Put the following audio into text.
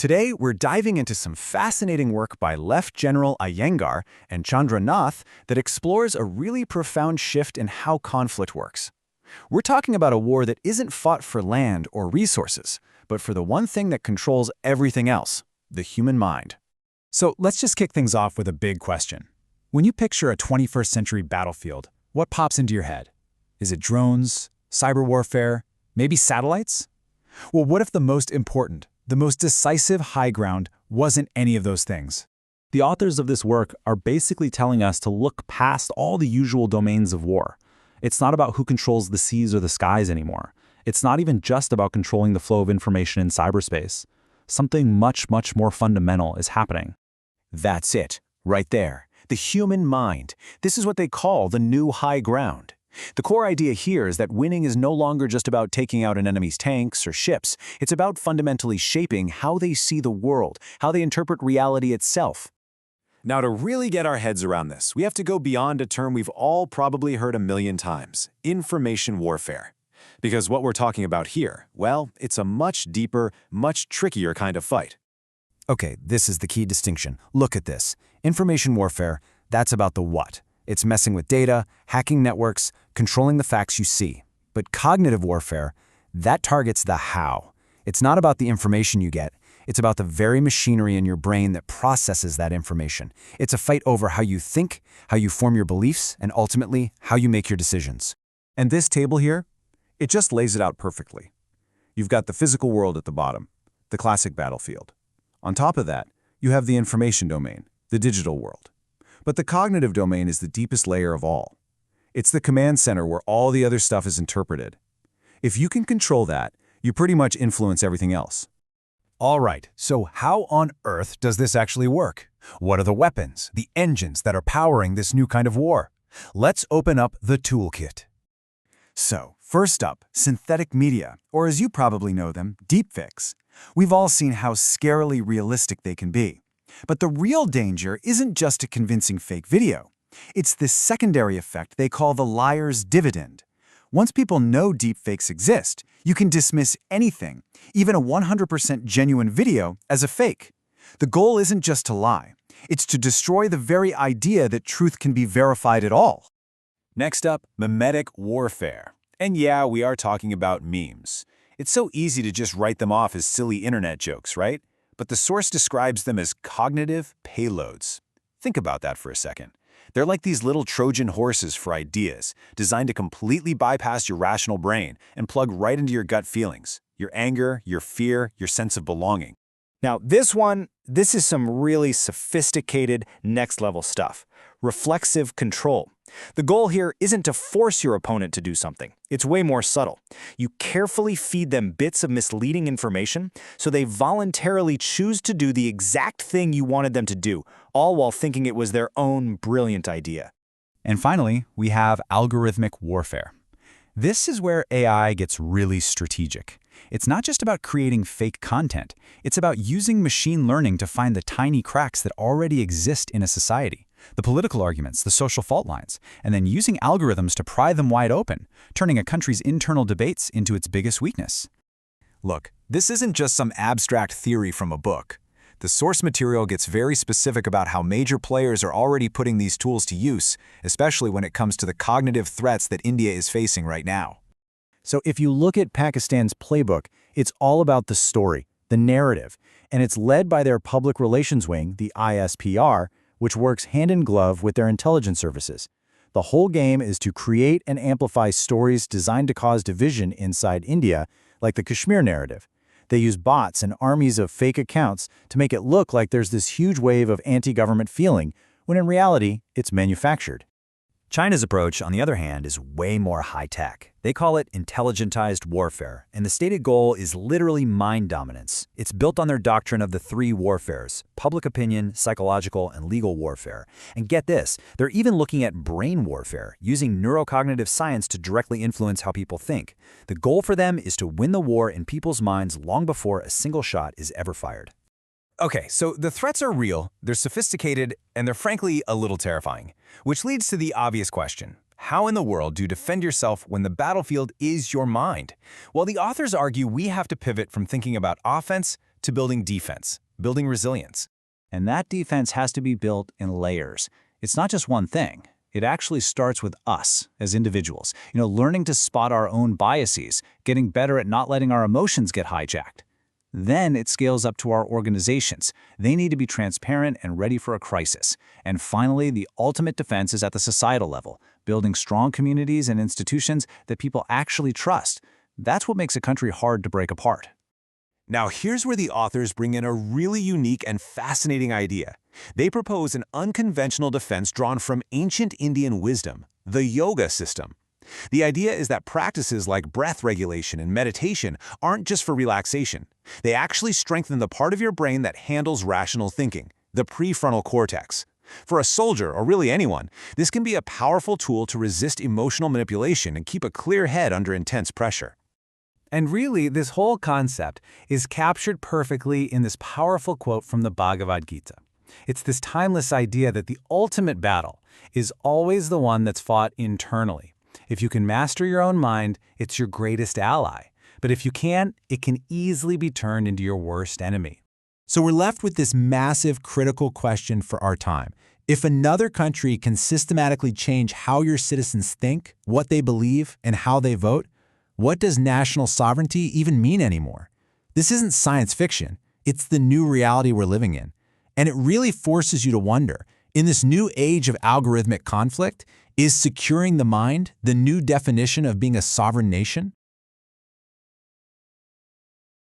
Today, we're diving into some fascinating work by Left General Iyengar and Chandra Nath that explores a really profound shift in how conflict works. We're talking about a war that isn't fought for land or resources, but for the one thing that controls everything else, the human mind. So let's just kick things off with a big question. When you picture a 21st century battlefield, what pops into your head? Is it drones, cyber warfare, maybe satellites? Well, what if the most important, the most decisive high ground wasn't any of those things? The authors of this work are basically telling us to look past all the usual domains of war. It's not about who controls the seas or the skies anymore. It's not even just about controlling the flow of information in cyberspace. Something much, much more fundamental is happening. That's it, right there. The human mind. This is what they call the new high ground. The core idea here is that winning is no longer just about taking out an enemy's tanks or ships. It's about fundamentally shaping how they see the world, how they interpret reality itself. Now, to really get our heads around this, we have to go beyond a term we've all probably heard a million times: information warfare. Because what we're talking about here, well, it's a much deeper, much trickier kind of fight. Okay, this is the key distinction. Look at this. Information warfare, that's about the what. It's messing with data, hacking networks, controlling the facts you see. But cognitive warfare, that targets the how. It's not about the information you get. It's about the very machinery in your brain that processes that information. It's a fight over how you think, how you form your beliefs, and ultimately, how you make your decisions. And this table here, it just lays it out perfectly. You've got the physical world at the bottom, the classic battlefield. On top of that, you have the information domain, the digital world. But the cognitive domain is the deepest layer of all. It's the command center where all the other stuff is interpreted. If you can control that, you pretty much influence everything else. All right, so how on earth does this actually work? What are the weapons, the engines that are powering this new kind of war? Let's open up the toolkit. So, first up, synthetic media, or as you probably know them, deepfakes. We've all seen how scarily realistic they can be. But the real danger isn't just a convincing fake video. It's this secondary effect they call the liar's dividend. Once people know deepfakes exist, you can dismiss anything, even a 100% genuine video, as a fake. The goal isn't just to lie. It's to destroy the very idea that truth can be verified at all. Next up, mimetic warfare. And yeah, we are talking about memes. It's so easy to just write them off as silly internet jokes, right? But the source describes them as cognitive payloads. Think about that for a second. They're like these little Trojan horses for ideas, designed to completely bypass your rational brain and plug right into your gut feelings, your anger, your fear, your sense of belonging. Now, this is some really sophisticated, next-level stuff. Reflexive control. The goal here isn't to force your opponent to do something. It's way more subtle. You carefully feed them bits of misleading information so they voluntarily choose to do the exact thing you wanted them to do, all while thinking it was their own brilliant idea. And finally, we have algorithmic warfare. This is where AI gets really strategic. It's not just about creating fake content. It's about using machine learning to find the tiny cracks that already exist in a society, the political arguments, the social fault lines, and then using algorithms to pry them wide open, turning a country's internal debates into its biggest weakness. Look, this isn't just some abstract theory from a book. The source material gets very specific about how major players are already putting these tools to use, especially when it comes to the cognitive threats that India is facing right now. So if you look at Pakistan's playbook, it's all about the story, the narrative, and it's led by their public relations wing, the ISPR, which works hand in glove with their intelligence services. The whole game is to create and amplify stories designed to cause division inside India, like the Kashmir narrative. They use bots and armies of fake accounts to make it look like there's this huge wave of anti-government feeling, when in reality, it's manufactured. China's approach, on the other hand, is way more high-tech. They call it intelligentized warfare, and the stated goal is literally mind dominance. It's built on their doctrine of the three warfares: public opinion, psychological, and legal warfare. And get this, they're even looking at brain warfare, using neurocognitive science to directly influence how people think. The goal for them is to win the war in people's minds long before a single shot is ever fired. Okay, so the threats are real, they're sophisticated, and they're frankly a little terrifying. Which leads to the obvious question: how in the world do you defend yourself when the battlefield is your mind? Well, the authors argue we have to pivot from thinking about offense to building defense, building resilience. And that defense has to be built in layers. It's not just one thing. It actually starts with us as individuals, learning to spot our own biases, getting better at not letting our emotions get hijacked. Then it scales up to our organizations. They need to be transparent and ready for a crisis. And finally, the ultimate defense is at the societal level, building strong communities and institutions that people actually trust. That's what makes a country hard to break apart. Now here's where the authors bring in a really unique and fascinating idea. They propose an unconventional defense drawn from ancient Indian wisdom, the yoga system. The idea is that practices like breath regulation and meditation aren't just for relaxation. They actually strengthen the part of your brain that handles rational thinking, the prefrontal cortex. For a soldier, or really anyone, this can be a powerful tool to resist emotional manipulation and keep a clear head under intense pressure. And really, this whole concept is captured perfectly in this powerful quote from the Bhagavad Gita. It's this timeless idea that the ultimate battle is always the one that's fought internally. If you can master your own mind, it's your greatest ally. But if you can't, it can easily be turned into your worst enemy. So we're left with this massive critical question for our time. If another country can systematically change how your citizens think, what they believe, and how they vote, what does national sovereignty even mean anymore? This isn't science fiction. It's the new reality we're living in. And it really forces you to wonder, in this new age of algorithmic conflict, is securing the mind the new definition of being a sovereign nation?